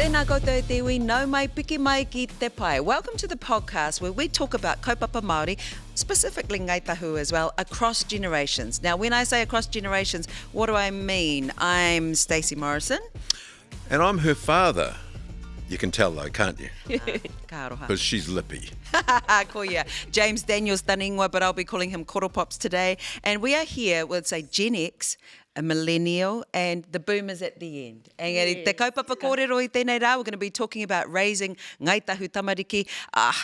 Tēnā koutou te iwi, nau mai, piki mai ki te pae. Welcome to the podcast where we talk about kaupapa Māori, specifically Ngāi Tahu as well, across generations. Now, when I say across generations, what do I mean? I'm Stacey Morrison. And I'm her father. You can tell though, can't you? Ka aroha. Because she's lippy. Koia. James Daniels Taningwa, but I'll be calling him Koro Pops today. And we are here with, say, Gen X, a millennial, and the boomers at the end. Engari, te kaupapa kōrero I tēnei rā, we're going to be talking about raising Ngāi Tahu tamariki.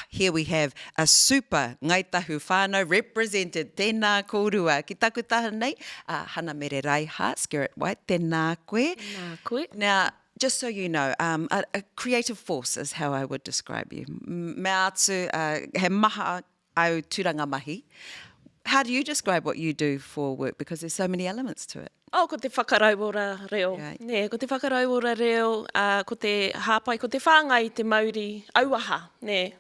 Here we have a super Ngāi Tahu whānau represented. Tēnā kōrua. Ki Tākuta Mere Hana Mereraiha Skerrett-White. Tēnā koe. Tēnā koe. Now, just so you know, a creative force is how I would describe you. Me atu, he maha au tūranga mahi. How do you describe what you do for work? Because there's so many elements to it. Ko te whakarauora reo. Right. Ne, ko te whakarauora reo, ko te hāpai, ko te whāngai te Māori auaha, ne.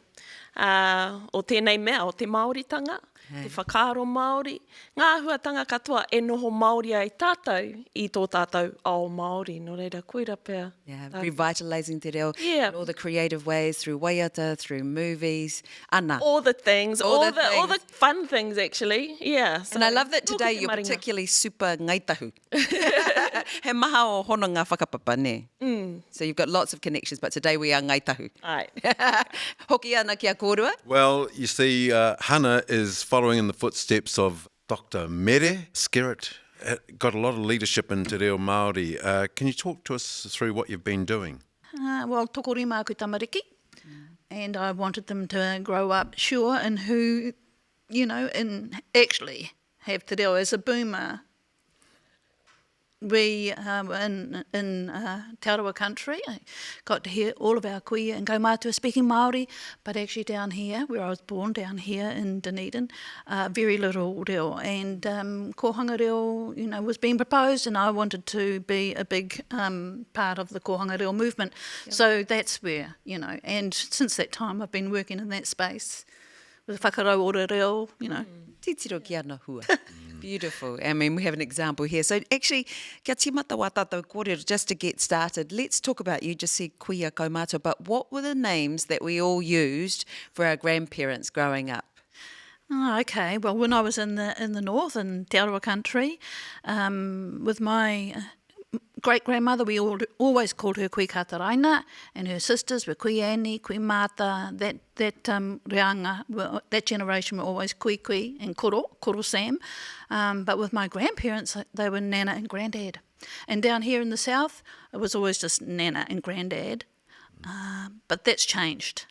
O tēnei mea, o te Māoritanga, te whakaaro Māori. Ngā huatanga katoa e noho Māori ai tātou I tō tātou ao Māori. No reira, koira pēr. Yeah, revitalising te reo Yeah. in all the creative ways, through waiata, through movies. Ana. All the things, All all the the fun things actually. Yeah. So, And I love that today tōku te you're maringa. particularly super Ngāi Tahu. He maha o hono ngā whakapapa, ne? So you've got lots of connections, but today we are Ngāi Tahu. Ai. Hoki ana kia kōrua. Well, you see, Hana is following in the footsteps of Dr. Mere Skerrett. Got a lot of leadership in te reo Māori. Can you talk to us through what you've been doing? Well, tokorima aku tamariki, and I wanted them to grow up sure in who, and actually have te reo as a boomer. We in Te Arawa country, I got to hear all of our kuia and kaumātua speaking Māori, but actually down here, where I was born, down here in Dunedin, very little reo. And kōhanga reo, was being proposed, and I wanted to be a big part of the kōhanga reo movement. Yep. So that's where, and since that time I've been working in that space with whakarauora reo, Titiro ki ana hua. Beautiful. I mean, we have an example here. So actually, kia timata wā tātou kōrero, just to get started, let's talk about, you just said kuia kaumātua, but what were the names that we all used for our grandparents growing up? Oh, okay. Well, when I was in the north, in Te Arawa country, with my great-grandmother, we always called her kui kataraina, and her sisters were kui ēnei, kui māta, that reanga, that generation were always kui and koro Sam. But with my grandparents, they were nana and granddad. And down here in the south, it was always just nana and granddad. But that's changed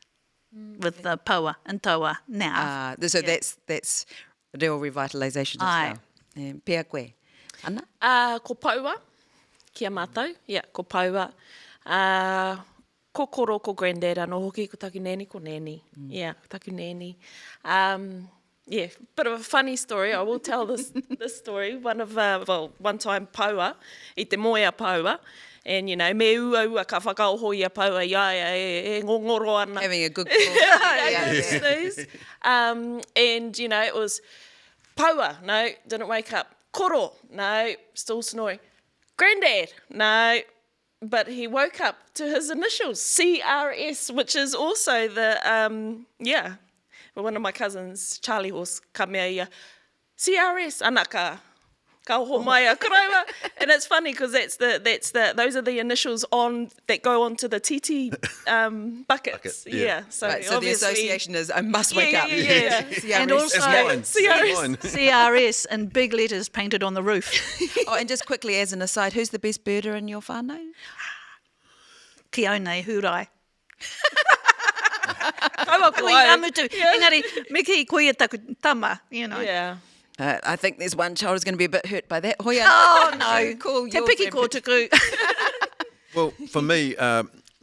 with the paua and toa now. So that's real revitalisation as well. Pēhea koe. Ana? Ko paua, kia mātou, ko paua. Ko koro, ko granddad, anō hoki, ko taku nēni, ko nēni. Yeah, ko taku nēni. Bit of a funny story. I will tell this story. One time paua, I te moea paua, and me ua ka whakaoho I a paua, e ngongoro ana. Having a good call. Yes. And, it was paua, no, didn't wake up. Koro, no, still snoring. Granddad, no, but he woke up to his initials, CRS, which is also the, one of my cousins, Charlie Horse, ka mea ia, CRS, anaka, ka oho mai a karaua. And it's funny because those are the initials that go onto the TT buckets. So, right, so the association is, I must wake up. Yeah. And also CRS in big letters painted on the roof. And just quickly as an aside, who's the best birder in your whānau? Ki ēnei hurai. Kaua kui amutu. Engari, miki kui taku tama, Yeah. I think there's one child who's going to be a bit hurt by that. Hoia. Oh, no. Cool. Te piki kōtuku. Well, for me,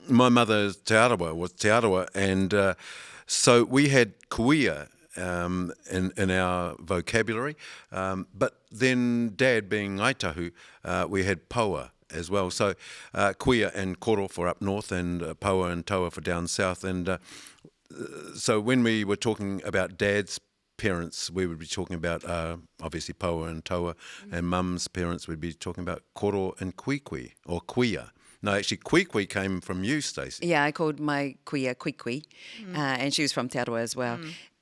my mother was Te Arawa, and so we had kuia in our vocabulary, but then Dad being Ngāi Tahu, we had paua as well. So kuia and koro for up north, and paua and toa for down south. And so when we were talking about Dad's parents, we would be talking about obviously paua and toa, and Mum's parents would be talking about koro and kui or kuia. No, actually, Kwikwi came from you, Stacey. Yeah, I called my kuia Kwikwi, and she was from Te Aroha as well.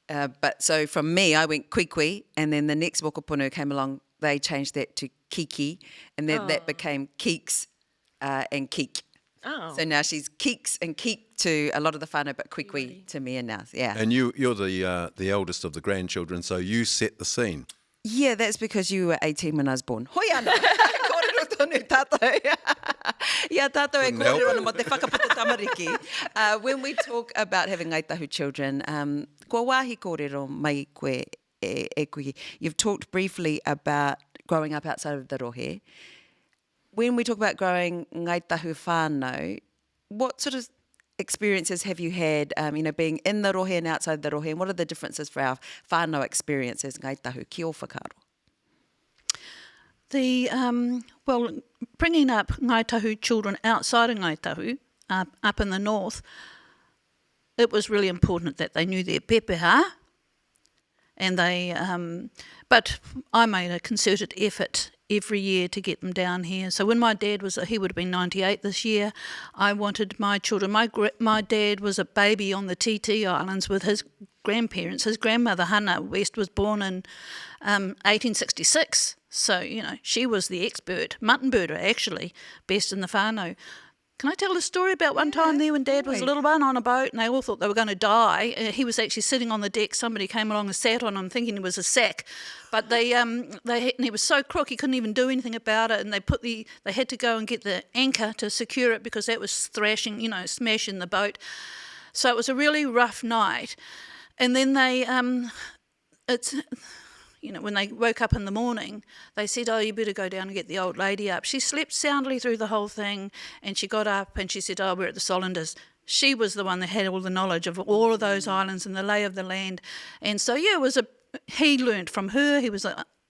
But so from me, I went Kwikwi, and then the next wokopunu came along, they changed that to Kiki, and then that became Keeks and Keek. Oh. So now she's Keeks and Keek to a lot of the whānau, but Kwikwi to me and now, yeah. And you're the eldest of the grandchildren, so you set the scene. Yeah, that's because you were 18 when I was born. Hoi ana! Kōrero tonu tātou. Ia tātou e Couldn't help kōrero it. ana mo te whakaputa tamariki. When we talk about having Ngāi Tahu children, kua wāhi kōrero mai koe e koe. You've talked briefly about growing up outside of the rohe. When we talk about growing Ngāi Tahu whānau, what sort of experiences have you had, being in the rohe and outside the rohe, and what are the differences for our whānau experience as Ngāi Tahu ki o whakaaro? Bringing up Ngāi Tahu children outside of Ngāi Tahu, up in the north, it was really important that they knew their pēhea, and but I made a concerted effort every year to get them down here. So when my dad he would have been 98 this year, I wanted my children. My dad was a baby on the TT Islands with his grandparents. His grandmother, Hana West, was born in 1866. So, she was the expert, mutton birder actually, best in the whānau. Can I tell a story about one time there when Dad was a little one on a boat and they all thought they were going to die? He was actually sitting on the deck. Somebody came along and sat on him thinking it was a sack. But and he was so crook he couldn't even do anything about it. And they had to go and get the anchor to secure it because that was thrashing, smashing the boat. So it was a really rough night. And then when they woke up in the morning, they said, you better go down and get the old lady up. She slept soundly through the whole thing, and she got up and she said, we're at the Solanders. She was the one that had all the knowledge of all of those islands and the lay of the land. And so, he learnt from her. He was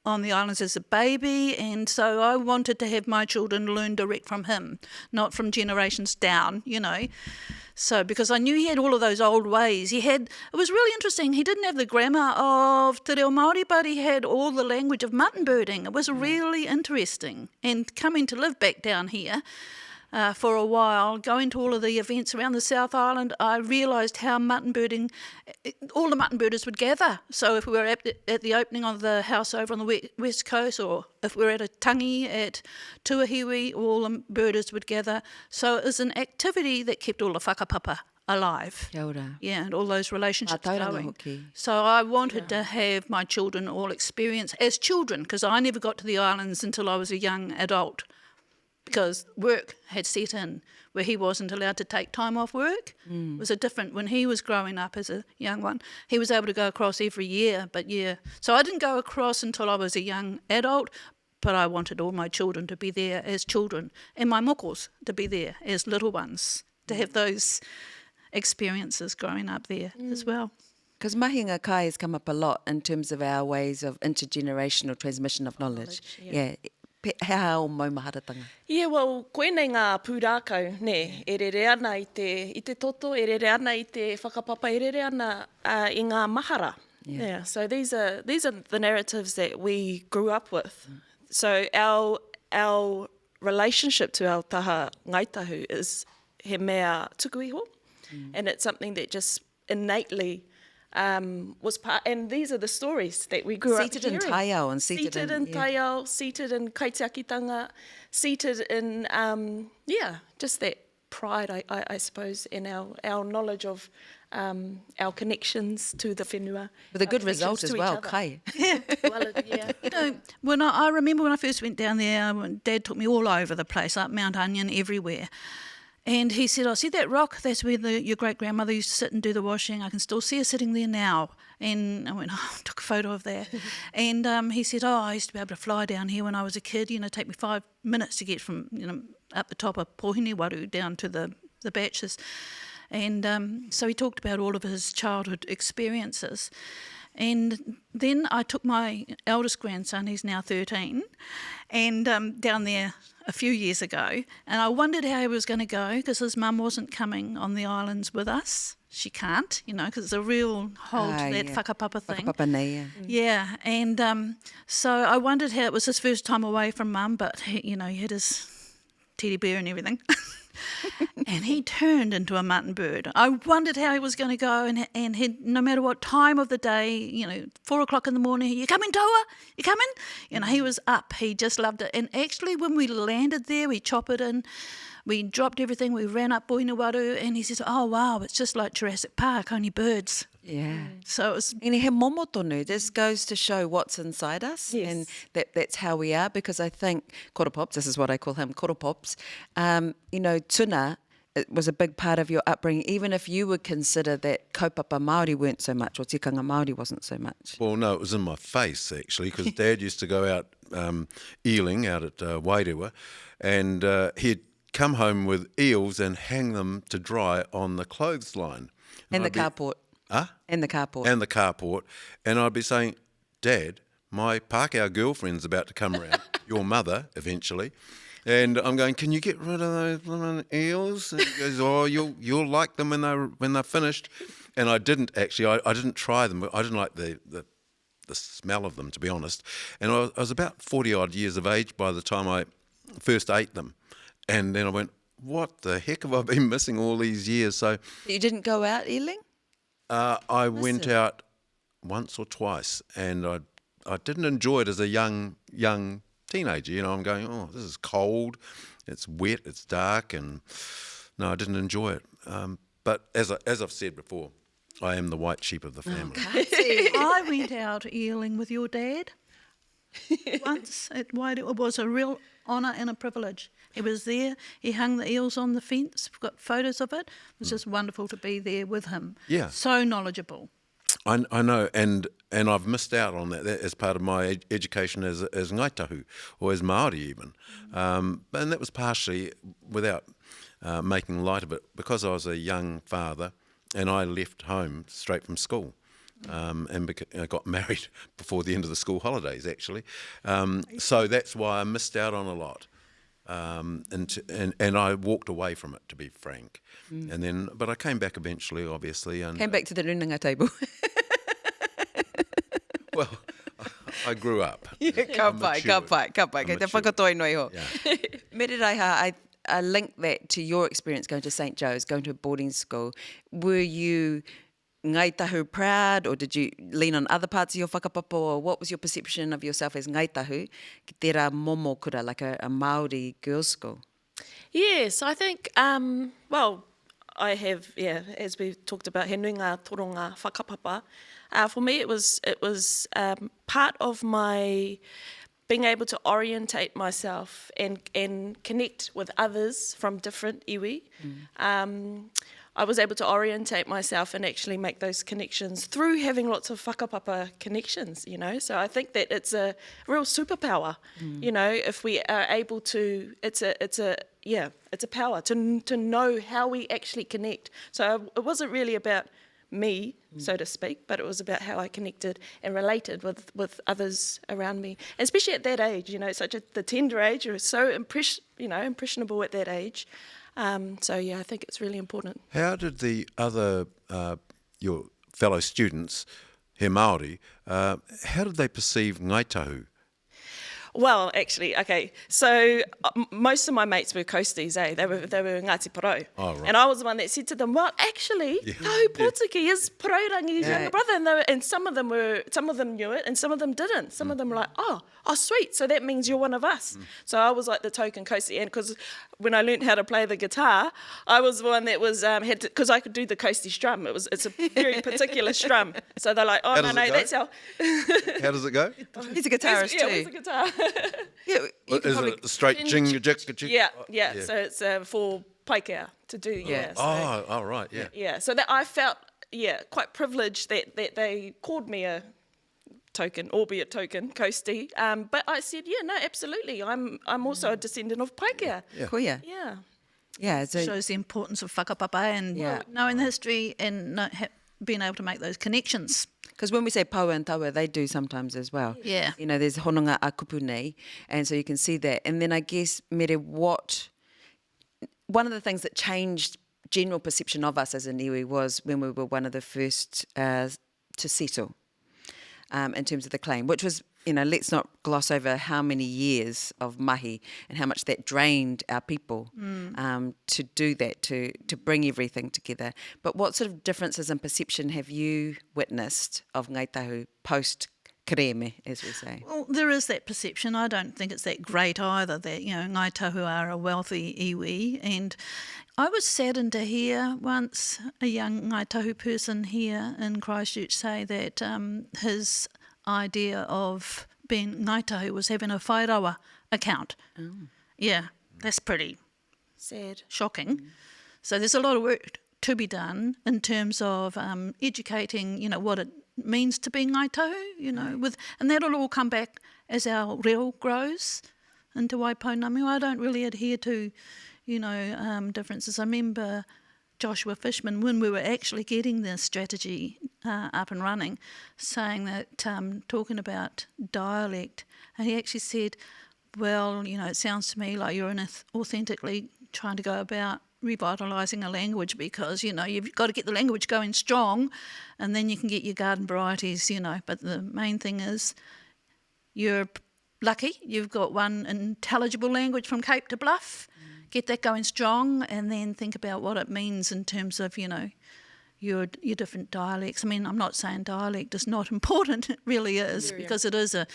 on the islands as a baby, and so I wanted to have my children learn direct from him, not from generations down, So, because I knew he had all of those old ways. It was really interesting. He didn't have the grammar of te reo Māori, but he had all the language of mutton birding. It was really interesting. And coming to live back down here for a while, going to all of the events around the South Island, I realised how mutton birding, all the mutton birders would gather. So if we were at the opening of the house over on the west coast, or if we were at a tangi at Tuahiwi, all the birders would gather. So it was an activity that kept all the whakapapa alive. Kia ora. Yeah, and all those relationships Tauranga going. hoki. So I wanted to have my children all experience as children, because I never got to the islands until I was a young adult, because work had set in where he wasn't allowed to take time off work. It was when he was growing up as a young one, he was able to go across every year, so I didn't go across until I was a young adult, but I wanted all my children to be there as children, and my mokos to be there as little ones, to have those experiences growing up there as well. Because mahinga kai has come up a lot in terms of our ways of intergenerational transmission of knowledge. Yeah. Hea o maumaharatanga. Yeah, well, koenei ngā pūrākau, e rere ana i te toto, e rere ana i te whakapapa, e rere ana i ngā mahara. Yeah, so these are the narratives that we grew up with. So our relationship to our taha Ngāi Tahu is he mea tuku iho, and it's something that just innately was part, and these are the stories that we grew Seated up in hearing. taiao and seated in taiao, seated in kaitiakitanga, seated in, just that pride, I suppose, in our knowledge of our connections to the whenua. With a good our result connections as to well, each other. kai. When I remember when I first went down there, Dad took me all over the place, up Mount Onion, everywhere. And he said, see that rock? That's where your great-grandmother used to sit and do the washing. I can still see her sitting there now. And I went, took a photo of that. And he said, I used to be able to fly down here when I was a kid. Take me 5 minutes to get from, up the top of Pohinewaru down to the batches. And so he talked about all of his childhood experiences. And then I took my eldest grandson, he's now 13, and down there a few years ago, and I wondered how he was going to go because his mum wasn't coming on the islands with us. She can't, because it's a real hold to that whakapapa thing. Whakapapa nei, Yeah, and so I wondered how it was his first time away from mum, but he had his teddy bear and everything. And he turned into a mutton bird. I wondered how he was going to go, and he, no matter what time of the day, 4 o'clock in the morning, you coming, Toa? You coming? He was up. He just loved it. And actually, when we landed there, we chopped it in. We dropped everything. We ran up Boinawaru, and he says, "Oh wow, it's just like Jurassic Park, only birds." Yeah. So it was. And he momo tonu, this goes to show what's inside us, Yes. and that's how we are, because I think koropops, this is what I call him, koropops, tuna, it was a big part of your upbringing, even if you would consider that kaupapa Māori weren't so much, or tikanga Māori wasn't so much. Well, no, it was in my face, actually, because Dad used to go out eeling out at Wairewa, and he'd come home with eels and hang them to dry on the clothesline. And the I'd be- carport. Huh? And the carport. And the carport. And I'd be saying, Dad, my Pākehā girlfriend's about to come around, your mother, eventually. And I'm going, can you get rid of those little eels? And he goes, oh, you'll like them when they're finished. And I didn't actually. I didn't try them. I didn't like the smell of them, to be honest. And I was about 40-odd years of age by the time I first ate them. And then I went, what the heck have I been missing all these years? So You didn't go out eeling? I went out once or twice, and I didn't enjoy it as a young teenager. I'm going, oh, this is cold, it's wet, it's dark, and no, I didn't enjoy it. But as I've said before, I am the white sheep of the family. I went out eeling with your dad once at Wairewa. It was a real honour and a privilege. He was there. He hung the eels on the fence. We've got photos of it. It was just wonderful to be there with him. Yeah. So knowledgeable. I know, and I've missed out on that as part of my education as Ngāi Tahu, or as Māori even. And that was partially without making light of it, because I was a young father and I left home straight from school. And I got married before the end of the school holidays, actually. So that's why I missed out on a lot. And I walked away from it, to be frank. But I came back eventually, obviously. And Came back to the runanga table. well, I grew up. Ka pai. Kei te whakatoi noi ho. Yeah. Mereraiha, I link that to your experience going to St. Joe's, going to a boarding school. Were you Ngāi Tahu proud, or did you lean on other parts of your whakapapa, or what was your perception of yourself as Ngāi Tahu, ki te rā momo kura, like a Māori girls' school? Yes, I think, I have, as we talked about, he nui ngā toronga whakapapa. For me, it was part of my being able to orientate myself and connect with others from different iwi. I was able to orientate myself and actually make those connections through having lots of whakapapa connections, So I think that it's a real superpower, if we are able to, it's a power to know how we actually connect. So it wasn't really about me, so to speak, but it was about how I connected and related with others around me, and especially at that age, the tender age. You're so impressionable at that age. I think it's really important. How did the other, your fellow students, he Māori, how did they perceive Ngāi Tahu? Well, actually, okay. So most of my mates were coasties, They were Ngāti Porou. Oh, right. And I was the one that said to them, well, actually, Tahu Pōtiki is Porourangi's younger brother. And some of them knew it, and some of them didn't. Some of them were like, oh, sweet. So that means you're one of us. So I was like the token coastie. And because when I learned how to play the guitar, I was the one that was because I could do the coastie strum. It's a very particular strum. So they're like, oh, no, that's how. How does it go? He's a guitarist too. Yeah, he's a guitar. Yeah, Is it a straight ching, jick? Yeah. So it's for pēhea to do. Yeah. Oh, right. Yeah. Yeah. So that I felt quite privileged that they called me a token, albeit token, coastie. But I said, no, absolutely. I'm also a descendant of pēhea. Kuia. Yeah. Yeah, so Shows the importance of whakapapa and knowing the history and being able to make those connections. because when we say paua and taua, they do sometimes as well. Yeah. There's hononga a kupu nei, and so you can see that. And then I guess, Mere, one of the things that changed general perception of us as an iwi was when we were one of the first to settle in terms of the claim, which was let's not gloss over how many years of mahi and how much that drained our people to do that, to bring everything together. But what sort of differences in perception have you witnessed of Ngāi Tahu post kereme, as we say? Well, there is that perception. I don't think it's that great either that, Ngāi Tahu are a wealthy iwi. And I was saddened to hear once a young Ngāi Tahu person here in Christchurch say that his idea of being Ngāi Tahu was having a whaiaro account. Oh. Yeah, that's pretty sad, shocking. So there's a lot of work to be done in terms of educating, what it means to be Ngāi Tahu, and that'll all come back as our reo grows into urupounamu. I don't really adhere to, differences. I remember Joshua Fishman, when we were actually getting the strategy up and running, saying that, talking about dialect, and he actually said, well, it sounds to me like you're authentically trying to go about revitalising a language because, you've got to get the language going strong and then you can get your garden varieties, But the main thing is you're lucky. You've got one intelligible language from Cape to Bluff. Get that going strong and then think about what it means in terms of, your different dialects. I mean, I'm not saying dialect is not important. It really is because it is a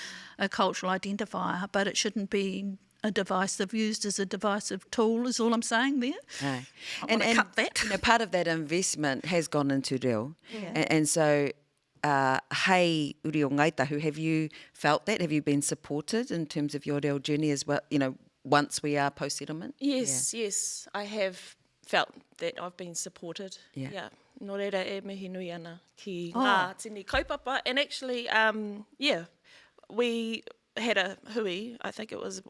cultural identifier, but it shouldn't be a divisive, used as a divisive tool is all I'm saying there. Aye. I want to cut that. Part of that investment has gone into reo. Yeah. And so, hei uri o Ngāi Tahu, have you felt that? Have you been supported in terms of your reo journey as well, once we are post-settlement? Yes, I have felt that I've been supported. Yeah. Nō reira e mihi nui ana ki ngā tini kaupapa. And actually, we had a hui, I think it was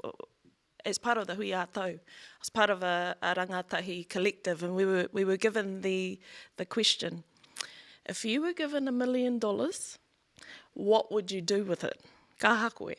as part of the hui ā-tau. I was part of a rangatahi collective, and we were given the question, if you were given $1 million, what would you do with it? Kaha koe.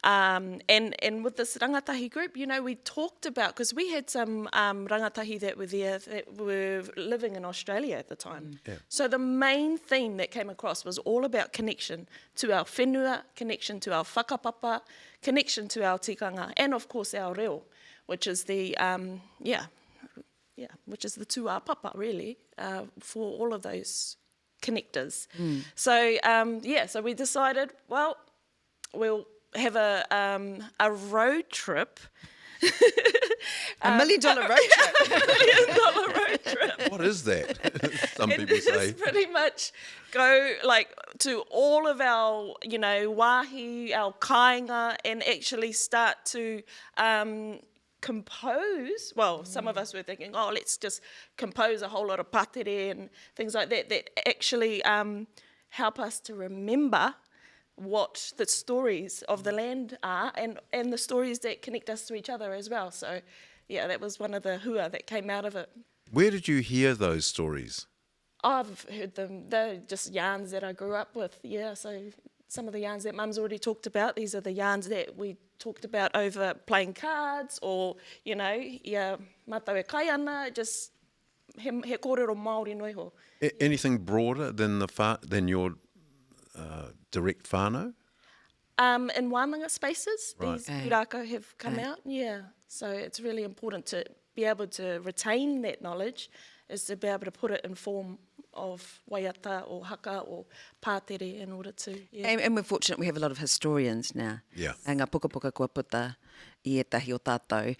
And with this rangatahi group, we talked about, because we had some rangatahi that were there that were living in Australia at the time. Yeah. So the main theme that came across was all about connection to our whenua, connection to our whakapapa, connection to our tikanga, and of course our reo, which is the, which is the tū papa really, for all of those connectors. So we decided, well, we'll have a road trip. $1 million road trip. $1 million road trip. What is that? Some people say. It's pretty much go to all of our, wāhi, our kāinga, and actually start to compose. Well, some of us were thinking, let's just compose a whole lot of patere and things like that actually help us to remember what the stories of the land are and the stories that connect us to each other as well. So, that was one of the hua that came out of it. Where did you hear those stories? I've heard them. They're just yarns that I grew up with, so some of the yarns that Mum's already talked about, these are the yarns that we talked about over playing cards or, mātou e kai ana, just he kōrero Māori noi ho. Anything broader than your direct whānau? In wāhanga spaces, these pūrākau have come out, So it's really important to be able to retain that knowledge, is to be able to put it in form of waiata or haka or pātere in order to... And we're fortunate we have a lot of historians now. Yeah. Ngā puka kua puta I etahi o tātou.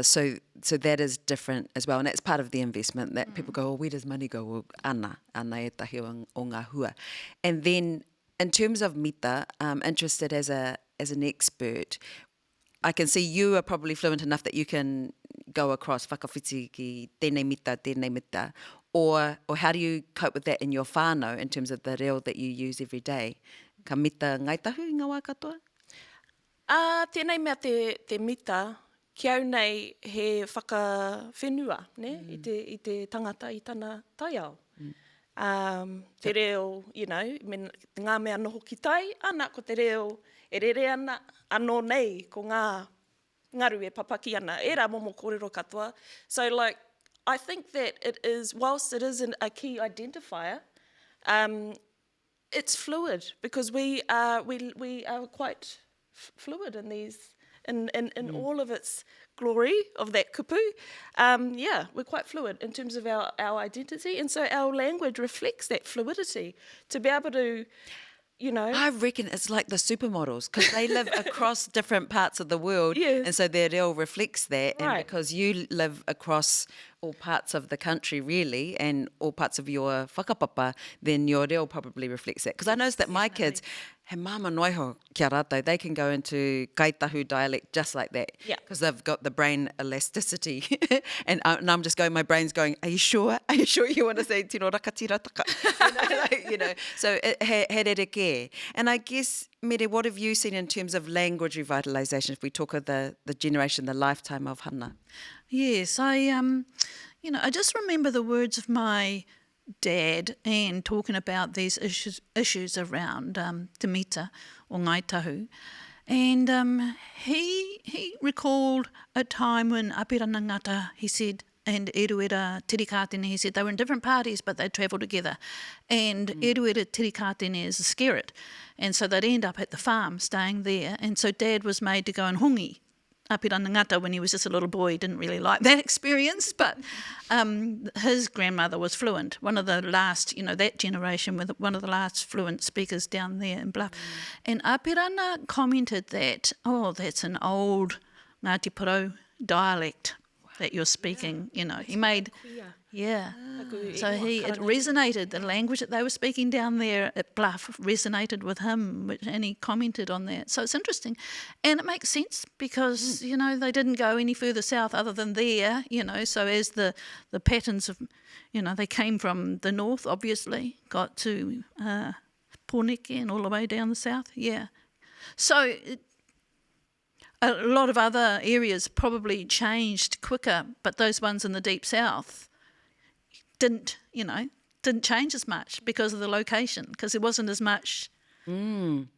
So that is different as well. And that's part of the investment that people go, where does money go? Well, ana etahi o ngā hua. And then in terms of mita, I'm interested as an expert. I can see you are probably fluent enough that you can go across whakawhiti ki tēnei mita, or how do you cope with that in your whānau in terms of the reo that you use every day? Ka mita Ngāi Tahu i ngā wā katoa? Tēnei mea te mita, ki au nei he whakawhenua, I te tangata i tana taiao. Te reo, ngā mea noho ki tai, ana ko te reo e rere ana, anō nei ko ngā ngaru e papaki ana, e rā momo kōrero katoa. So I think that it is, whilst it is a key identifier, it's fluid because we are quite fluid in these in all of its glory of that kupu. We're quite fluid in terms of our identity, and so our language reflects that fluidity to be able to, you know. I reckon it's like the supermodels because they live across different parts of the world, Yes. and so their reo reflects that. And Right. because you live across all parts of the country, really, and all parts of your whakapapa, then your reo probably reflects that. Because I noticed that my kids, he māmā noiho kia rātou, they can go into Ngāi Tahu dialect just like that. Yeah. Because they've got the brain elasticity. and I'm just going, my brain's going, are you sure? Are you sure you want to say tino rakatira taka? So he rereke. And I guess, Mere, what have you seen in terms of language revitalisation if we talk of the generation, the lifetime of Hana? Yes, I just remember the words of my dad and talking about these issues around te mita or Ngāi Tahu. And he recalled a time when Apirana Ngata, he said, and Eruera Tirikātene, he said they were in different parties but they'd travel together. And Eruera Tirikātene is a Skerrett. And so they'd end up at the farm staying there. And so Dad was made to go and hongi Apirana Ngata when he was just a little boy. He didn't really like that experience, but his grandmother was fluent, one of the last, that generation, with one of the last fluent speakers down there in Bluff. And Apirana commented that, that's an old Ngāti Porou dialect that you're speaking, He made, so it resonated, the language that they were speaking down there at Bluff resonated with him, and he commented on that. So it's interesting. And it makes sense because, they didn't go any further south other than there, so as the patterns of, they came from the north, obviously, got to Pōneke and all the way down the south, So a lot of other areas probably changed quicker, but those ones in the deep south didn't change as much because of the location, because there wasn't as much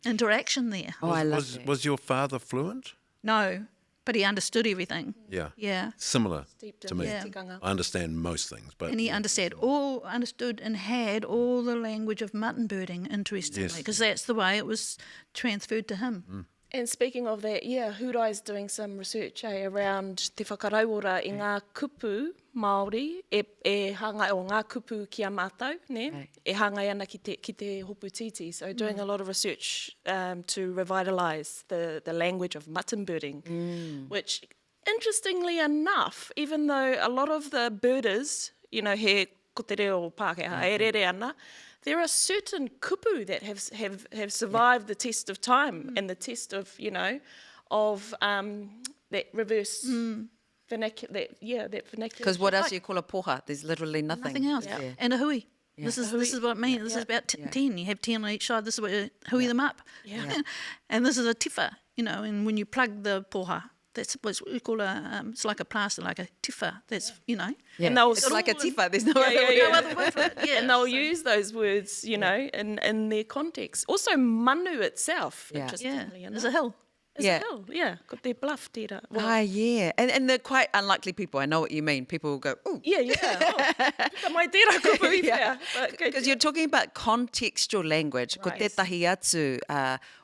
interaction there. Oh, I love that. Was your father fluent? No, but he understood everything. Yeah. Yeah. Similar to me. Yeah. I understand most things, but And he understood and had all the language of mutton birding, interestingly, because that's the way it was transferred to him. And speaking of that, Hurai's doing some research around te whakarauora i ngā kupu Māori, e hanga o ngā kupu ki a mātou, ne? E hanga ana ki te hopu titi. So doing a lot of research to revitalise the language of mutton birding, which, interestingly enough, even though a lot of the birders, he ko te reo Pākehā, e rere ana, there are certain kupu that have survived the test of time and the test of, that reverse vernacular, that vernacular. Because what else do you call a poha? There's literally nothing. Nothing else. Yeah. And a hui. Yeah. This is what I mean. This is about 10. You have 10 on each side. This is where you hui them up. Yeah. And this is a tifa, and when you plug the poha, that's what we call it's like a plaster, like a tifa. That's, Yeah. And they'll It's like a sort of- tifa. There's no other word. no other word for it. Yeah. And they'll use those words, in their context. Also, manu itself, Yeah. interestingly enough. There's a hill. It's Yeah. a hill, ko te bluff tira. Well, And they're quite unlikely people. I know what you mean. People will go, ooh. Ka mai tērā kupu i Yeah. whea. Because you're talking about contextual language. Ko Right. tētahi atu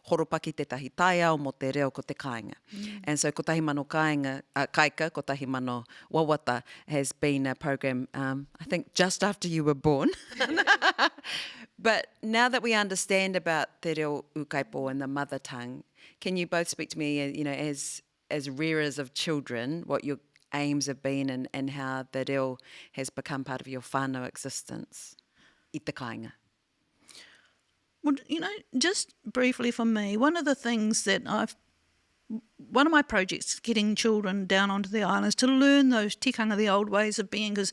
horopaki tētahi taiao mo te reo ko te kāinga. And so ko tahi mano kaika, ko tahi mano wawata has been a program, I think, just after you were born. But now that we understand about te reo ukaipo and the mother tongue, can you both speak to me, as rearers of children, what your aims have been and how the reo has become part of your whānau existence i te kāinga? Well, just briefly for me, one of the things that one of my projects, getting children down onto the islands to learn those tikanga, the old ways of being, because,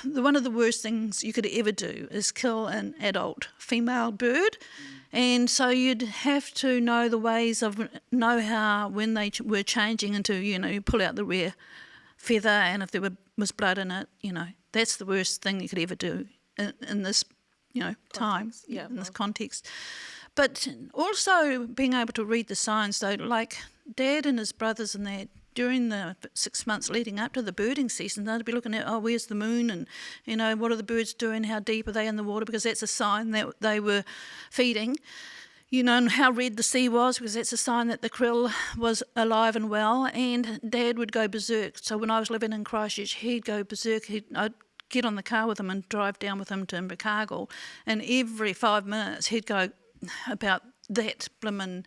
one of the worst things you could ever do is kill an adult female bird. And so you'd have to know the ways know how, when they were changing into, you pull out the rear feather, and if there was blood in it, that's the worst thing you could ever do in this, time, in this context. But also being able to read the signs, though, like Dad and his brothers and that, during the 6 months leading up to the birding season, they'd be looking at, where's the moon, and, what are the birds doing, how deep are they in the water, because that's a sign that they were feeding. And how red the sea was, because that's a sign that the krill was alive and well. And Dad would go berserk. So when I was living in Christchurch, he'd go berserk. I'd get on the car with him and drive down with him to Invercargill. And every 5 minutes, he'd go about that blimmin',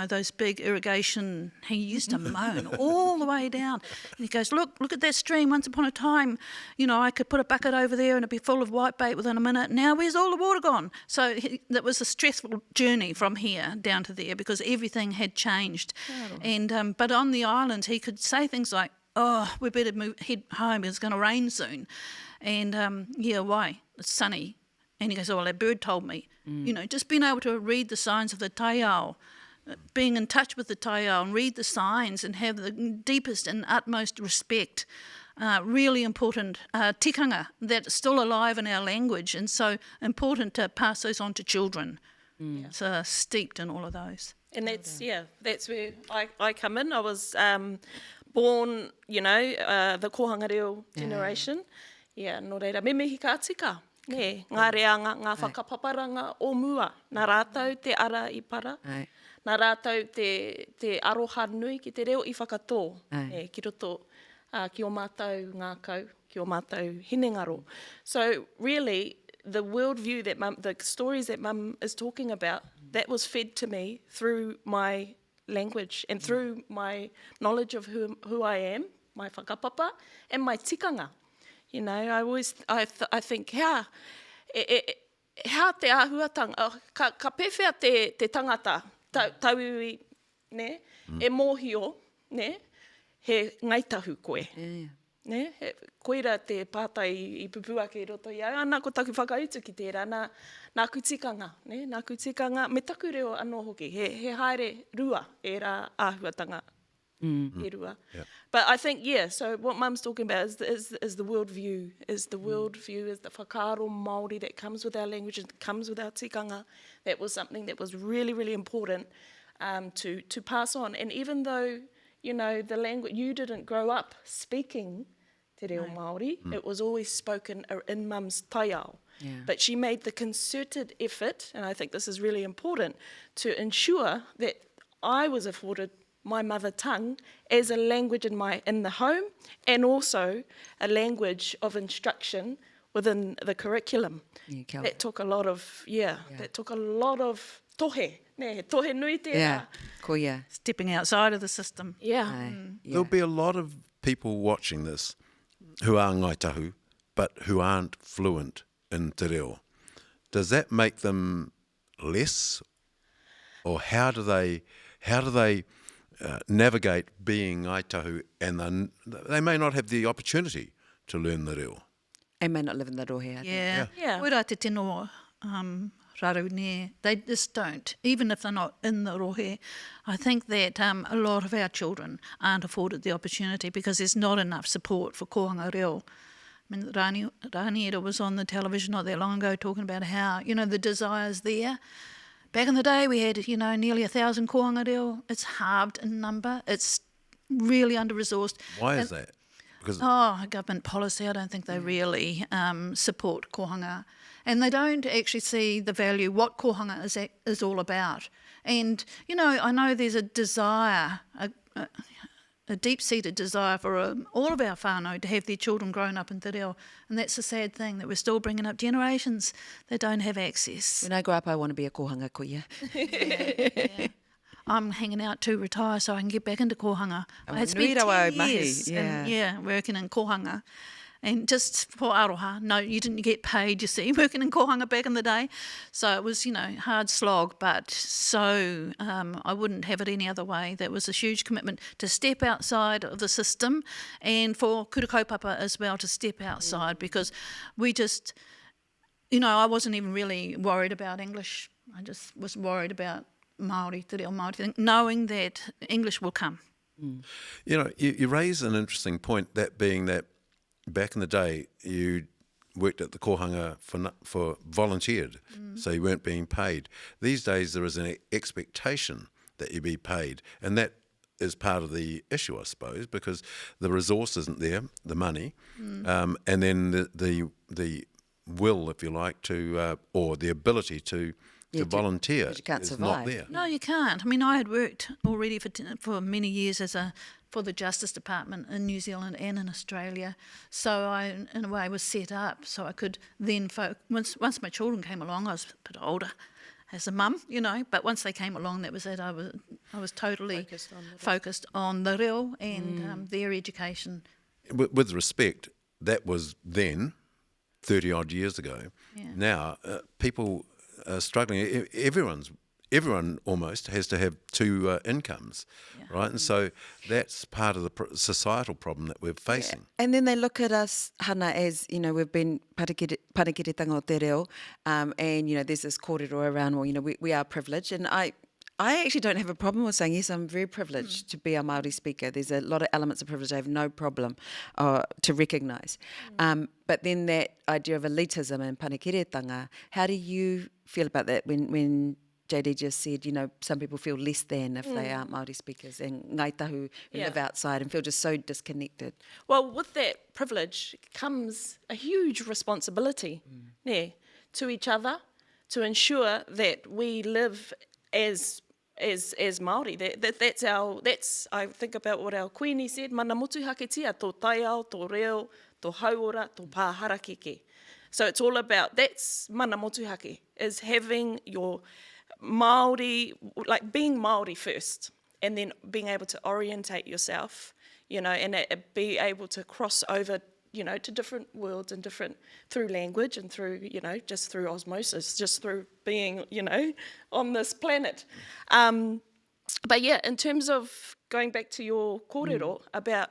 those big irrigation, he used to moan all the way down. And he goes, look at that stream. Once upon a time, I could put a bucket over there and it'd be full of whitebait within a minute. Now where's all the water gone? So that was a stressful journey from here down to there, because everything had changed. And but on the island, he could say things like, we better head home, it's going to rain soon. And why? It's sunny. And he goes, that bird told me. Just being able to read the signs of the taiao, being in touch with the taiao and read the signs and have the deepest and utmost respect. Really important tikanga that's still alive in our language, and so important to pass those on to children. So steeped in all of those. And that's where I come in. I was born, the kōhanga reo generation. No reira, me mihi ka tika. Ngā reanga, ngā whakapaparanga o mua. Nā rātou te ara i para. Nā rātou te aroha nui ki te reo i whakatō. Ki roto ki o mātou ngākau, ki o mātou hinengaro. So really, the worldview that the stories that Mum is talking about, that was fed to me through my language and through my knowledge of who I am, my whakapapa, and my tikanga. I think, how te āhuatanga, ka pewhia te tangata, tauiwi, ne, e mōhio, ne, he Ngāi Tahu koe. Ne, koera te pātai i pupua ki roto i au, nā ko taku whakautu ki tērā, nā kutikanga, ne, nā kutikanga, me taku reo anō hoki, he haere rua e rā āhuatanga. But I think, so what Mum's talking about is the worldview, is the whakaaro Māori that comes with our language and comes with our tikanga. That was something that was really, really important to pass on. And even though, the language, you didn't grow up speaking te reo Māori, it was always spoken in Mum's taiao. But she made the concerted effort, and I think this is really important, to ensure that I was afforded my mother tongue as a language in the home, and also a language of instruction within the curriculum. That took a lot of tohe. Ne, tohe nui tērā. Stepping outside of the system. There'll be a lot of people watching this who are Ngāi Tahu, but who aren't fluent in te reo. Does that make them less, or how do they navigate being Ngāi Tahu, and they may not have the opportunity to learn the reo? They may not live in the rohe. Wera te tino raru ne, they just don't, even if they're not in the rohe. I think that a lot of our children aren't afforded the opportunity because there's not enough support for kohanga reo. I mean, Rāniera was on the television not that long ago talking about how, the desire's there. Back in the day, we had, nearly 1,000 kohanga reo. It's halved in number. It's really under-resourced. Why is that? Because government policy. I don't think they really support kohanga. And they don't actually see the value, what kohanga is all about. And, I know there's a desire, a deep-seated desire for all of our whānau to have their children grown up in te reo. And that's a sad thing, that we're still bringing up generations that don't have access. When I grow up, I want to be a kohanga kuia. I'm hanging out to retire so I can get back into kohanga. I had spent 10 years working in kohanga. And just for aroha, no, you didn't get paid, you see, working in kohanga back in the day. So it was, hard slog, but so I wouldn't have it any other way. That was a huge commitment to step outside of the system, and for kura kaupapa as well to step outside, because we just, I wasn't even really worried about English. I just was worried about Māori, te reo Māori, knowing that English will come. You raise an interesting point, that being that back in the day, you worked at the kohanga for volunteered, so you weren't being paid. These days, there is an expectation that you be paid, and that is part of the issue, I suppose, because the resource isn't there, the money, and then the will, if you like, to or the ability to volunteer you can't is survive. not there. No, you can't. I mean, I had worked already for many years for the Justice Department in New Zealand and in Australia, so I, in a way, was set up so I could then once my children came along, I was a bit older as a mum, you know, but once they came along, that was it. I was totally focused on the reo and their education. With respect, that was then 30 odd years ago. Yeah. Now people are struggling. Everyone almost has to have two incomes, right? And so that's part of the societal problem that we're facing. Yeah. And then they look at us, Hana, as, you know, we've been parekiretanga o te reo, and, you know, there's this kōrero around, well, you know, we are privileged. And I actually don't have a problem with saying, yes, I'm very privileged to be a Māori speaker. There's a lot of elements of privilege I have no problem to recognise. But then that idea of elitism and parekiretanga, how do you feel about that when JD just said, you know, some people feel less than if they aren't Māori speakers, and Ngāi Tahu who live outside and feel just so disconnected? Well, with that privilege comes a huge responsibility to each other to ensure that we live as Māori. That's I think about what our Queenie said, mana motu haketia, tō taiao, tō reo, tō hauora, tō pāharakeke. So it's all about, that's mana motu hake, is having your Māori, like being Māori first, and then being able to orientate yourself, you know, and be able to cross over, you know, to different worlds and different, through language and through, you know, just through osmosis, just through being, you know, on this planet. But yeah, in terms of going back to your kōrero about,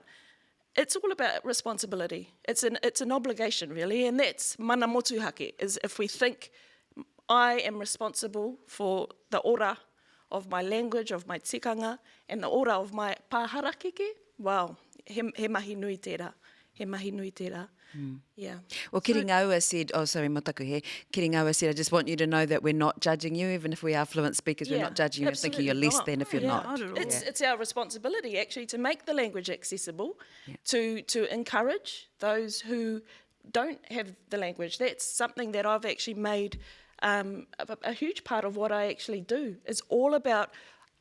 it's all about responsibility. It's an obligation, really, and that's mana motu hake, is if we think I am responsible for the ora of my language, of my tikanga, and the ora of my pāharakeke, wow, he mahi nui tērā. He mahi nui tērā. Yeah. Well, Kiringaua said, motaku he, Kiringaua said, I just want you to know that we're not judging you, even if we are fluent speakers, we're not judging you and thinking you're less than if you're not. It's our responsibility, actually, to make the language accessible, to encourage those who don't have the language. That's something that I've actually made a huge part of what I actually do. Is all about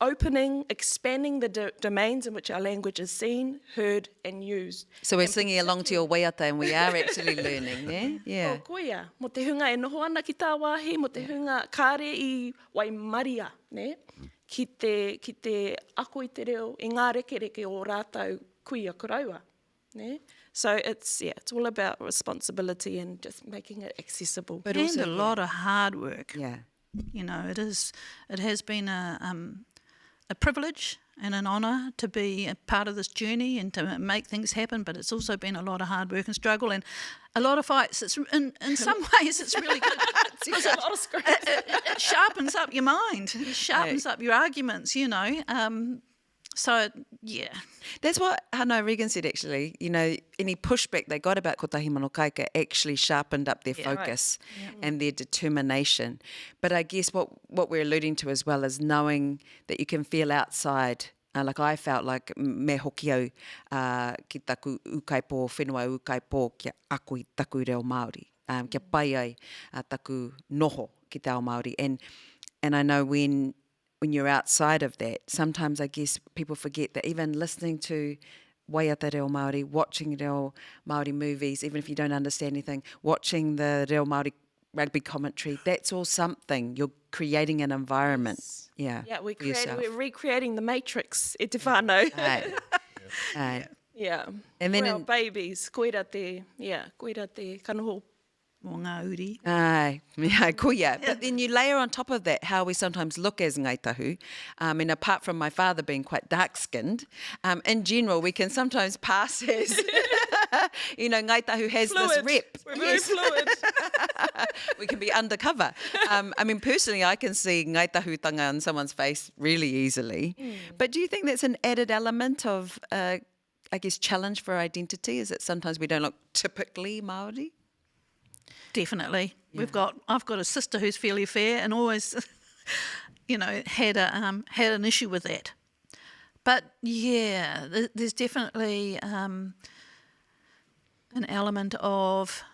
opening, expanding the domains in which our language is seen, heard and used. So we're singing along to your waiata and we are actually learning, yeah? Yeah. O koia, mo te hunga e noho ana ki tā wāhi, mo te hunga kāre I Waimaria, ne? Ki te ako I te reo, I ngā rekereke o rātou kuia kuraua, ne? So it's all about responsibility and just making it accessible. But and a lot of hard work. Yeah. You know, it has been a privilege and an honour to be a part of this journey and to make things happen, but it's also been a lot of hard work and struggle and a lot of fights. It's in some ways it's really good. It's a lot of scraps. It sharpens up your mind. It sharpens up your arguments, you know. So, yeah. That's what Hana Regan said, actually. You know, any pushback they got about Kotahi Mano Kaika actually sharpened up their focus and their determination. But I guess what we're alluding to as well is knowing that you can feel outside. Like I felt like me hoki au ki taku ukaipo, whenua ukaipo kia ako I taku reo Māori. Kia pai ai taku noho ki te ao Māori. And I know when you're outside of that, sometimes I guess people forget that even listening to waiata reo Māori, watching reo Māori movies, even if you don't understand anything, watching the reo Māori rugby commentary, that's all something. You're creating an environment. Yes. Yeah, we're recreating the Matrix, e te whānau. Yeah. And then for our babies, koira te kanoho. Mō ngā uri. Aye, koia. But then you layer on top of that how we sometimes look as Ngāi Tahu. And apart from my father being quite dark-skinned, in general, we can sometimes pass as, you know, Ngāi Tahu has Fluid. this rep. We're very fluid. We can be undercover. I mean, personally, I can see Ngāi Tahutanga on someone's face really easily. But do you think that's an added element of, I guess, challenge for identity? Is that sometimes we don't look typically Māori? Definitely. I've got a sister who's fairly fair and always, you know, had an issue with that. But yeah, there's definitely an element of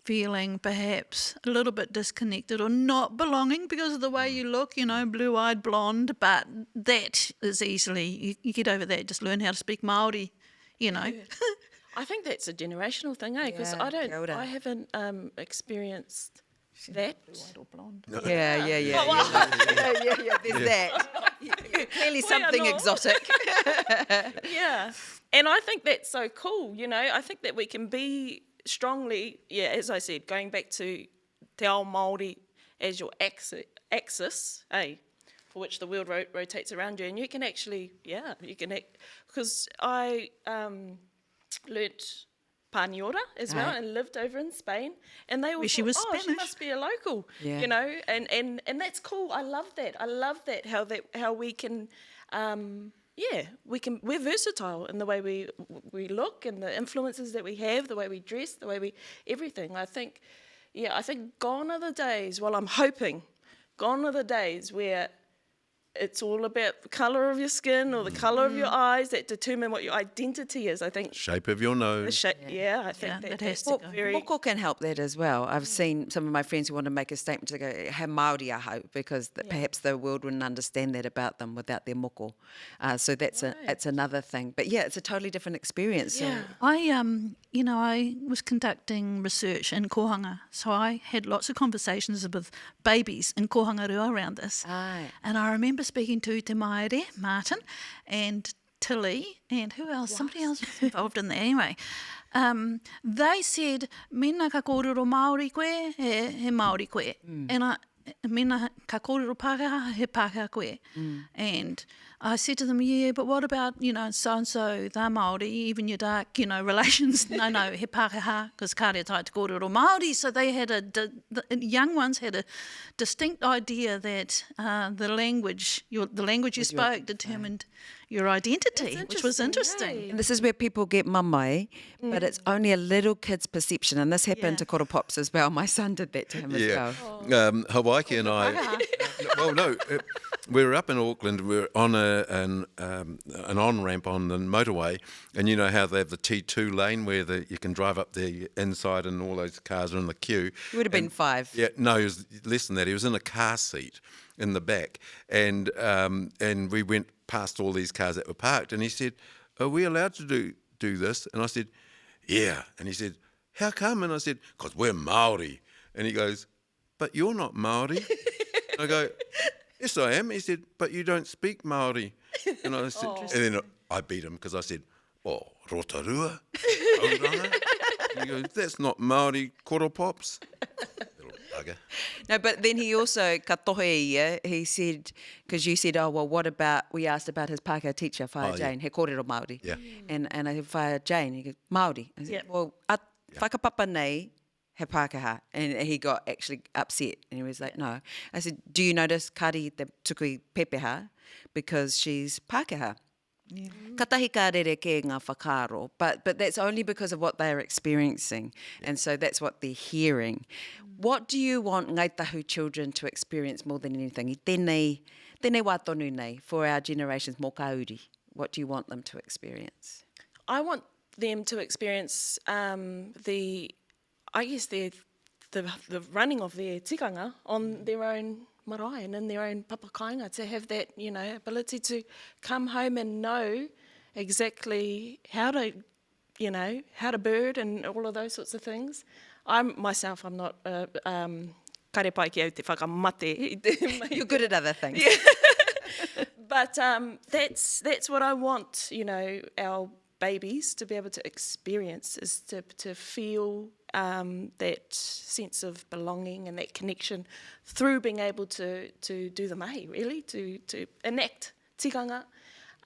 feeling perhaps a little bit disconnected or not belonging because of the way you look, you know, blue-eyed blonde, but that is easily, you get over that, just learn how to speak Māori, you know. I think that's a generational thing, eh? Because Yeah, I haven't experienced that. Blue-eyed or blonde. Yeah. There's that. Clearly something not. exotic. Yeah. And I think that's so cool, you know. I think that we can be strongly, as I said, going back to te ao Māori as your axis, for which the world rotates around you. And you can actually, because I learnt Pāniora as well and lived over in Spain, and they all She thought, was she Spanish. must be a local, Yeah. you know, and that's cool. I love that how we can we're versatile in the way we look and the influences that we have, the way we dress, the way we everything. I think gone are the days, well, I'm hoping gone are the days where it's all about the colour of your skin or the colour of your eyes that determine what your identity is, I think. Shape of your nose. I think that has that's to go. very... Moko can help that as well. I've seen some of my friends who want to make a statement to go, he Māori aho, because perhaps the world wouldn't understand that about them without their moko. So that's it's another thing. But yeah, it's a totally different experience. Yeah. I was conducting research in kohanga, so I had lots of conversations with babies in kohanga rua around this. Aye. And I remember speaking to te maere, Martin, and Tilly, and who else? Somebody else was involved in that. Anyway, they said, mena ka kōrero Māori koe, he Māori koe. And mena ka kōrero Pākehā, he Pākehā koe. And I said to them, yeah, but what about, so-and-so, they're Māori, even your dark, relations? No, he Pākehā, because kāre tai te kōrero Māori. So they had the young ones had a distinct idea that the language you spoke determined your identity, which was interesting. And this is where people get mamai, but it's only a little kid's perception. And this happened to Koro Pops as well. My son did that to him as well. Hawaii and I... well, no, we were up in Auckland. We were on an on-ramp on the motorway, and you know how they have the T2 lane where you can drive up the inside and all those cars are in the queue. He would have been 5. Yeah, no, he was less than that. He was in a car seat in the back, and we went past all these cars that were parked, and he said, are we allowed to do this? And I said, yeah. And he said, how come? And I said, because we're Māori. And he goes, but you're not Māori. I go, yes, I am. He said, but you don't speak Māori. And I said, and then I beat him because I said, rotarua, ōhanga. And he goes, that's not Māori, Koro Pops. Little bugger. No, but then he also, ka tohe ia, he said, because you said, what about, we asked about his Pākehā teacher, Whaia Jane, he kōrero Māori. Yeah. And I said, Whaia Jane, he goes, Māori. I said, well, whakapapa nei, he Pākehā. And he got actually upset. And he was like, no. I said, do you notice Kari te tukui pepeha? Because she's Pākehā. Yeah. Katahi ka rere ke ngā whakaaro, but that's only because of what they're experiencing, and so that's what they're hearing. What do you want Ngāi Tahu children to experience more than anything? I tēnei wā tonu nei, for our generations, mō kauri. What do you want them to experience? I want them to experience the running of their tikanga on their own marae and in their own papakainga, to have that, ability to come home and know exactly how to bird and all of those sorts of things. I'm not kare pai ki au te whakamate. You're good at other things. Yeah. But that's what I want, our babies to be able to experience, is to feel that sense of belonging and that connection through being able to do the mahi, really, to enact tikanga.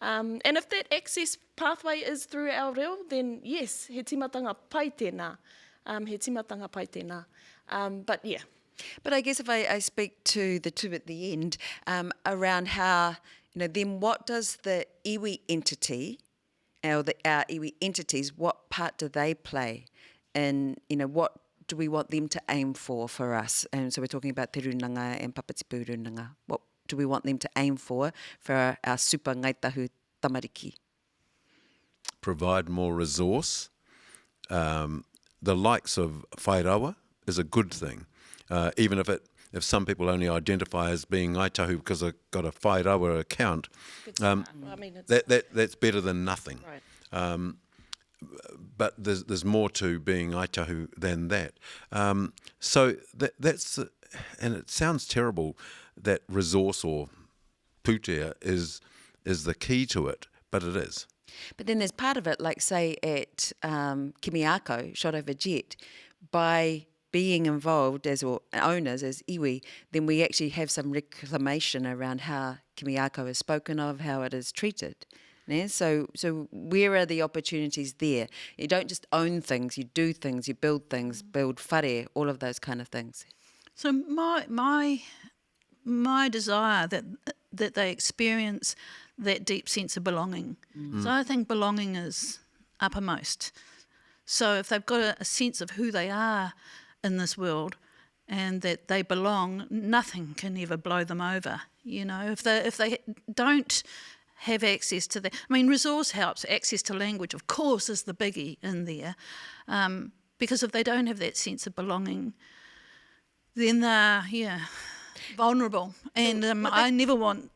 And if that access pathway is through our reo, then yes, he timatanga pai tēnā. But yeah. But I guess if I speak to the two at the end, around how, then what does the iwi entity, or our iwi entities, what part do they play? And, what do we want them to aim for us? And so we're talking about te runanga and papatipuranga. What do we want them to aim for our super Ngāi Tahu tamariki? Provide more resource. The likes of whānau is a good thing, even if some people only identify as being Ngāi Tahu because they've got a whānau account. I mean, it's That's better than nothing. right. But there's more to being Ngāi Tahu than that. So that's and it sounds terrible that resource or pūtea is the key to it, but it is. But then there's part of it, like say at Kimiako, shot over jet, by being involved as owners, as iwi, then we actually have some reclamation around how Kimiako is spoken of, how it is treated. Yeah? So where are the opportunities there? You don't just own things, you do things, you build things, build whare, all of those kind of things. So my desire that they experience that deep sense of belonging. So I think belonging is uppermost. So if they've got a sense of who they are in this world and that they belong, nothing can ever blow them over. You know, if they don't have access to that, I mean, resource helps. Access to language, of course, is the biggie in there, because if they don't have that sense of belonging, then they're vulnerable. And I never want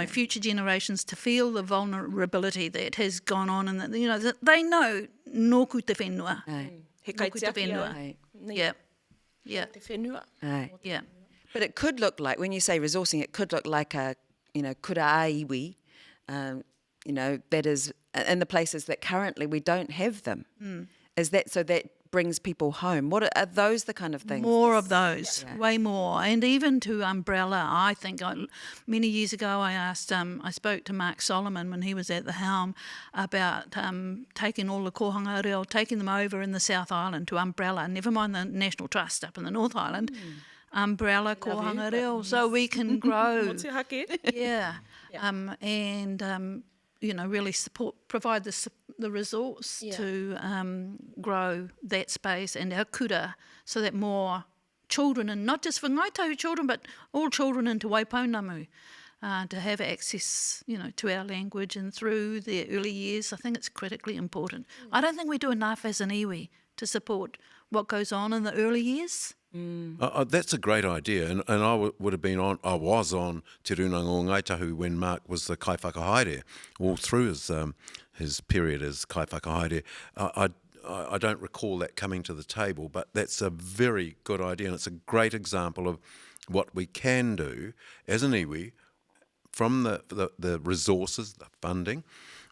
future generations to feel the vulnerability that has gone on, and that that they know nōku te whenua. He Nōku te whenua. Right. Yeah. Te whenua. Right. Yeah. But it could look like, when you say resourcing, it could look like a, kura iwi, that is in the places that currently we don't have them. Is that so that brings people home? What are those the kind of things? More of those, way more. And even to umbrella, I think many years ago I spoke to Mark Solomon when he was at the helm about taking all the kohanga reo, taking them over in the South Island to umbrella, never mind the National Trust up in the North Island, umbrella kohanga reo, so we can grow. Really provide the resource to grow that space and our kura, so that more children, and not just for Ngāi Tahu children, but all children into urupounamu, to have access, to our language and through their early years. I think it's critically important. I don't think we do enough as an iwi to support what goes on in the early years. That's a great idea, and I was on Te Runanga o Ngāi Tahu when Mark was the kai whakahaere, all through his period as kai whakahaere. I don't recall that coming to the table, but that's a very good idea, and it's a great example of what we can do as an iwi from the resources, the funding,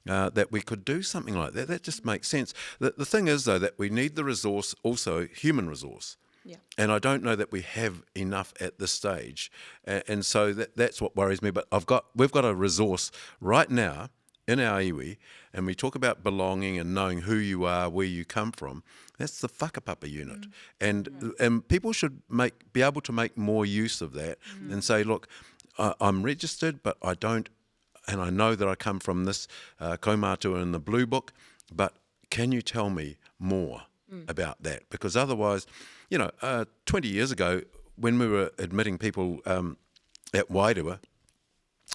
that we could do something like that. That just makes sense. The thing is, though, that we need the resource, also human resource. Yeah. And I don't know that we have enough at this stage, and so that's what worries me. But we've got a resource right now in our iwi, and we talk about belonging and knowing who you are, where you come from. That's the whakapapa unit, and people should be able to make more use of that and say, look, I'm registered, but I don't, and I know that I come from this kaumātua in the blue book, but can you tell me more about that? Because otherwise, 20 years ago, when we were admitting people at Wairua,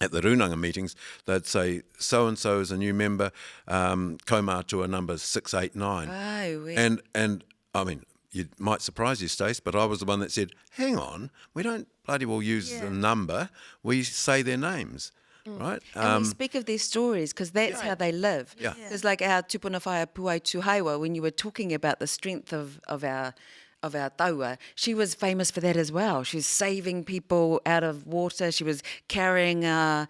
at the Runanga meetings, they'd say, so-and-so is a new member, kaumātua number 689. Oh, and I mean, it might surprise you, Stace, but I was the one that said, hang on, we don't bloody well use the number, we say their names. Right? And we speak of their stories because that's how they live. Yeah. It's like our tupuna whaia puai tuhaiwa, when you were talking about the strength of our taua, she was famous for that as well. She was saving people out of water. She was carrying our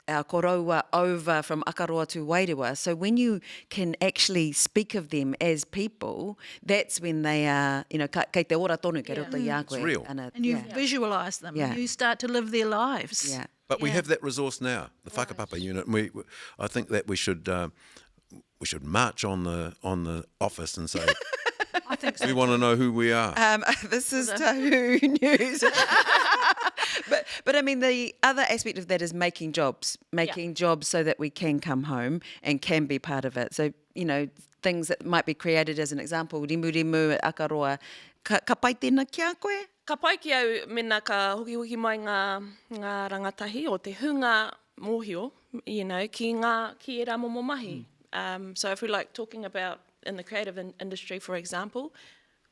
koroua over from Akaroa to Wairua. So when you can actually speak of them as people, that's when they are, kei te ora tonu, kei roto i a koe. It's real. And you visualise them. Yeah. And you start to live their lives. Yeah. But we have that resource now, the whakapapa unit. And I think that we should march on the office and say, I think so. we want to know who we are. This is Tahu News. But I mean, the other aspect of that is making jobs so that we can come home and can be part of it. So, things that might be created as an example, rimu at Akaroa, ka pai tēnā ki a koe? Ka pai ki au mena ka hoki mai ngā rangatahi o te hunga mōhio, you know, ki e rā momo mahi. So if we like talking about in the creative industry, for example,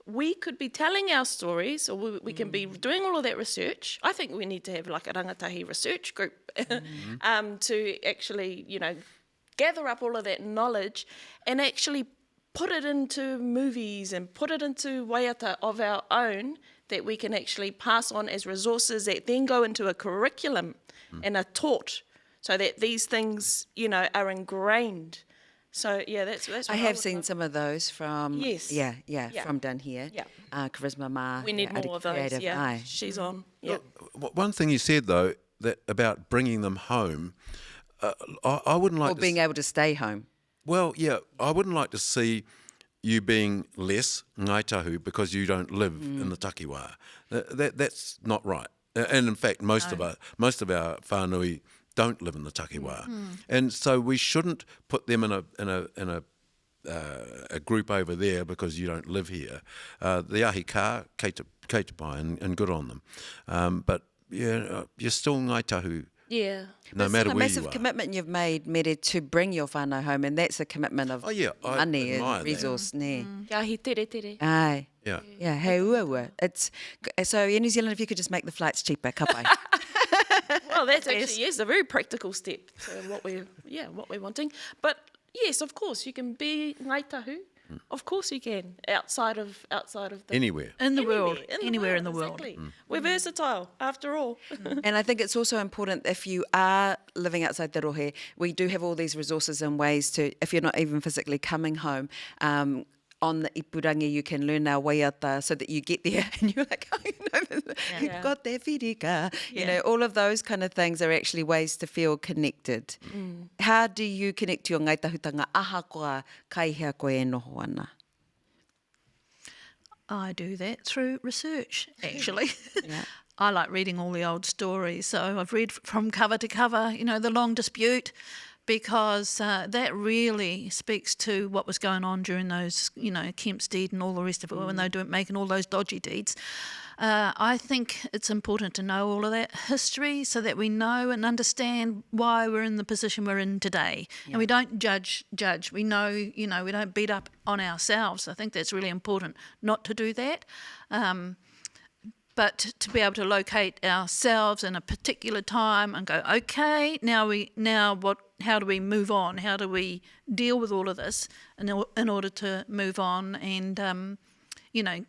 we could be telling our stories, or we can be doing all of that research. I think we need to have like a rangatahi research group to actually, you know, gather up all of that knowledge and actually put it into movies and put it into waiata of our own that we can actually pass on as resources that then go into a curriculum and are taught so that these things, you know, are ingrained. So, yeah, that's what I have would seen love. some of those from, Yes. yeah, Yeah. from down here. Yeah. Charisma Ma. We need more of those, creative, yeah. aye. She's on, yeah. One thing you said, though, that about bringing them home, I wouldn't like Or to... being able to stay home. Well, yeah, I wouldn't like to see you being less Ngāi Tahu because you don't live in the takiwā. That's not right. And in fact, most of our whānui don't live in the takiwā, and so we shouldn't put them in a group over there because you don't live here. The ahi ka, kei te pae, and good on them. But yeah, you're still Ngāi Tahu. Yeah. No matter a where massive you are. commitment you've made, Mere, to bring your whānau home, and that's a commitment of I money admire and that. resource. Ne. Kia hi tere tere. Aye. Yeah. Yeah, hei ua. It's, so in New Zealand, if you could just make the flights cheaper, ka pai. Well, that's actually, yes, a very practical step to what we're wanting. But yes, of course, you can be Ngāi Tahu. Of course you can, outside of the... Anywhere. In the world, Anywhere anywhere in the world. exactly. We're versatile, after all. And I think it's also important if you are living outside the rohe, we do have all these resources and ways to, if you're not even physically coming home, on the ipurangi you can learn our waiata so that you get there and you're like, oh, you know, you've got that whirika. You know, all of those kind of things are actually ways to feel connected. How do you connect to your Ngāi Tahutanga ahakoa kai hea koe e noho ana? I do that through research, actually. I like reading all the old stories, so I've read from cover to cover, you know, the long dispute, because that really speaks to what was going on during those, you know, Kemp's deed and all the rest of it, when they were making all those dodgy deeds. I think it's important to know all of that history so that we know and understand why we're in the position we're in today. And we don't judge. We know, you know, we don't beat up on ourselves. I think that's really important not to do that. But to be able to locate ourselves in a particular time and go, okay, how do we move on? How do we deal with all of this in order to move on and, you know,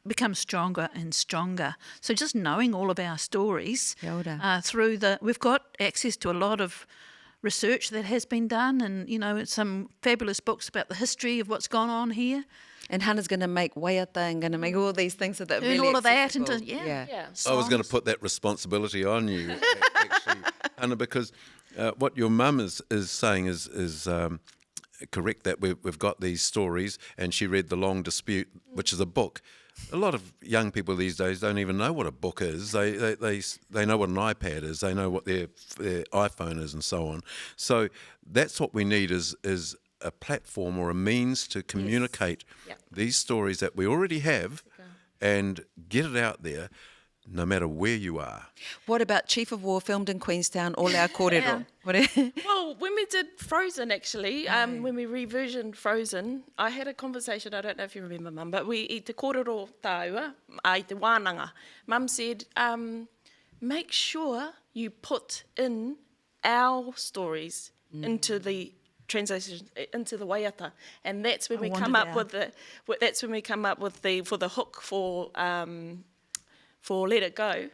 become stronger and stronger? So just knowing all of our stories we've got access to a lot of research that has been done, and, you know, some fabulous books about the history of what's gone on here. And Hana's going to make waiata and going to make all these things so that Doing really all of that accessible. into, yeah. I was going to put that responsibility on you, actually, Hana, because what your mum is saying is correct, that we've got these stories, and she read The Long Dispute, which is a book. A lot of young people these days don't even know what a book is. They know what an iPad is. They know what their iPhone is, and so on. So that's what we need is a platform or a means to communicate these stories that we already have and get it out there, no matter where you are. What about Chief of War filmed in Queenstown, all our kōrero? Well, when we did Frozen, actually, when we reversioned Frozen, I had a conversation, I don't know if you remember, Mum, but i te kōrero tāua, i te wāhanga, Mum said, make sure you put in our stories into the translation, into the waiata, and that's when we come up with the for the hook for Let It Go.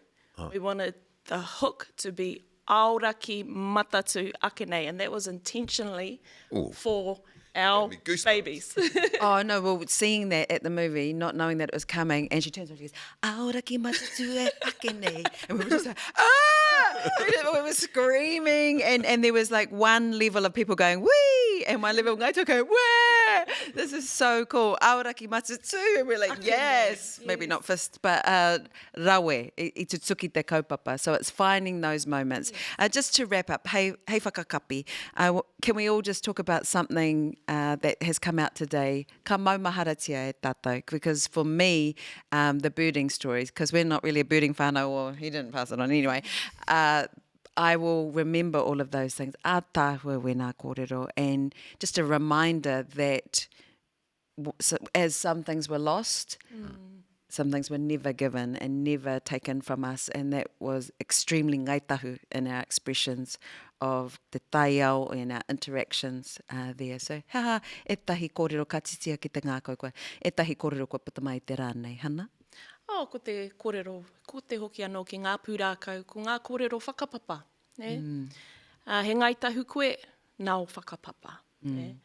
We wanted the hook to be auraki matatu akenei, and that was intentionally for our babies. Oh no, well, seeing that at the movie, not knowing that it was coming, and she turns around and she goes, auraki matatu akenei, and we were just like, ah! We were screaming, and there was like one level of people going, wee, and one level of Ngāi Tahu going, wee! This is so cool. Auraki matatu, and we're like, yes. Maybe not fist, but rāua, I te tuki te kaupapa. So it's finding those moments. Just to wrap up, hey whakakapi, can we all just talk about something that has come out today? Ka maumaharatia e tātou, because for me, the birding stories, because we're not really a birding whānau, or he didn't pass it on anyway, I will remember all of those things. Ā-tahua wena kōrero, and just a reminder that as some things were lost, some things were never given and never taken from us, and that was extremely Ngāi Tahu in our expressions of te taiao and our interactions there. So, haha, e tahi kōrero katitia ki te ngākau koe. E tahi kōrero kua puta mai te rānei, Hana? Ko te kōrero, ko te hoki anō ki ngā pūrākau, ko ngā kōrero whakapapa. Ne? He Ngāi Tahu koe, nā o whakapapa. Ne?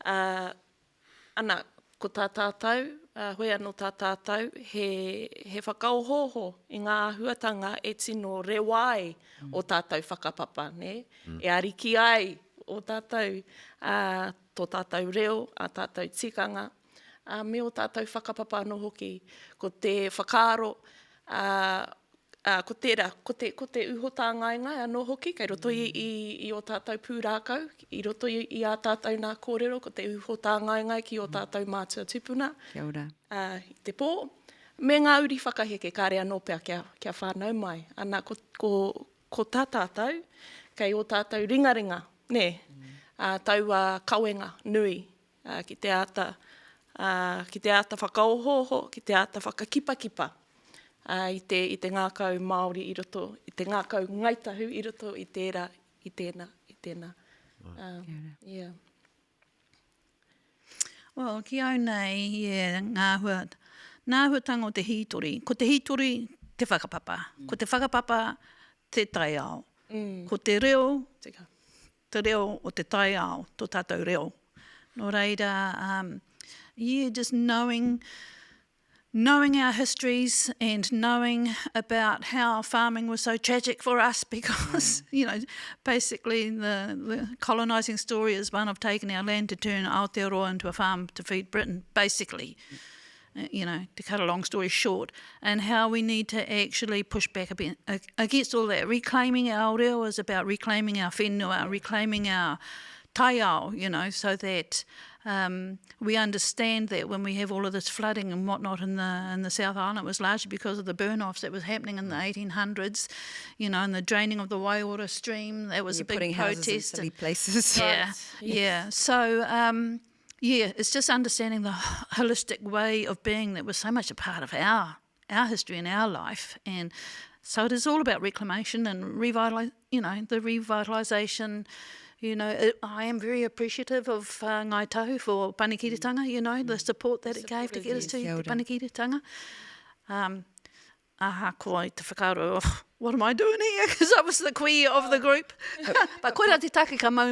Ana, ko tā tātou, hoi anō tā tātou, he whakaohoho i ngā ahuatanga e tino rewai o tātou whakapapa. Ne? E ariki ai o tātou, tō tātou reo, a tātou tikanga, me o tātou whakapapa anō hoki, ko te whakaaro, ko te uhota ngai anō hoki, kei roto i o tātou pūrākau, i roto i a tātou nā kōrero, ko te uhota ngai ki o tātou mātua tupuna. Kia ora. I te pō. Me ngā uri whakaheke kāre anō pēr kia whānau mai. Ana ko tā tātou, kei o tātou ringaringa, ne? Taua kauenga nui ki te ata whakaohoho, ki te ata whakakipakipa. I te ngākau Māori i roto, i te ngākau Ngāi Tahu i roto, i tērā, i tēnā. Yeah. Well, ki au nei, ngā huatanga o te hitori. Ko te hitori, te whakapapa. Ko te whakapapa, te taiao. Ko te reo, te reo o te taiao, tō tātou reo. Nō reira, just knowing our histories and knowing about how farming was so tragic for us because, basically the colonising story is one of taking our land to turn Aotearoa into a farm to feed Britain, basically, to cut a long story short, and how we need to actually push back a bit against all that. Reclaiming our reo is about reclaiming our whenua, reclaiming our taiao, so that we understand that when we have all of this flooding and whatnot in the South Island, it was largely because of the burn-offs that was happening in the 1800s, and the draining of the Waiora stream. That was a big protest. Putting houses in silly places. Yeah. So, it's just understanding the holistic way of being that was so much a part of our history and our life. And so it is all about reclamation and the revitalisation. I am very appreciative of Ngāi Tahu for panikiritanga, the support that it gave to get us to the panikiritanga. Ko ai te whakaaro, what am I doing here? Because I was the queer of the group. But koera te take ka mau.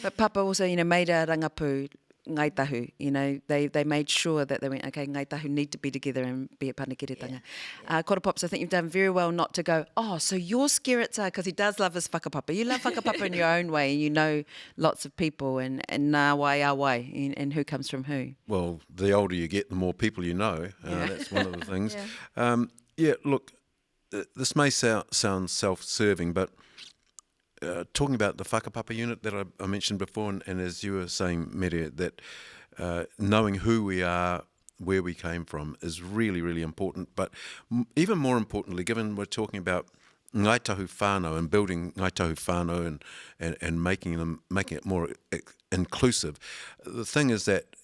But Papa also, made a rangapū Ngāi Tahu. They made sure that they went, okay, Ngāi Tahu need to be together and be a panikiritanga. Kora Pops, I think you've done very well not to go, so your Skerretts are, because he does love his whakapapa. You love whakapapa in your own way, and you know lots of people, and nā wai, and who comes from who. Well, the older you get, the more people you know. That's one of the things. Look, this may sound self-serving, but talking about the whakapapa unit that I mentioned before, and as you were saying, Mere, that knowing who we are, where we came from is really, really important. But even more importantly, given we're talking about Ngāi Tahu whānau and building Ngāi Tahu whānau and making it more inclusive, the thing is that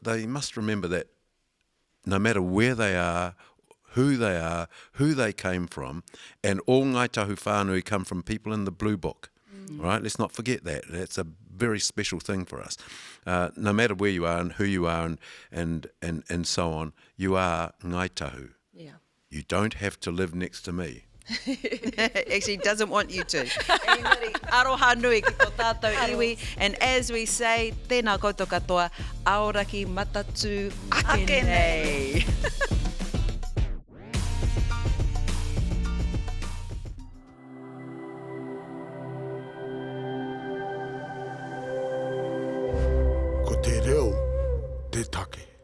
they must remember that no matter where they are, who they came from, and all Ngāi Tahu whānau come from people in the Blue Book. Right? Let's not forget that. That's a very special thing for us. No matter where you are and who you are and so on, you are Ngāi Tahu. Yeah. You don't have to live next to me. Actually, doesn't want you to. Aroha nui ki tō tātou iwi. And as we say, tēnā koutou katoa, aoraki matatu ēnei. Ko te reo, te take.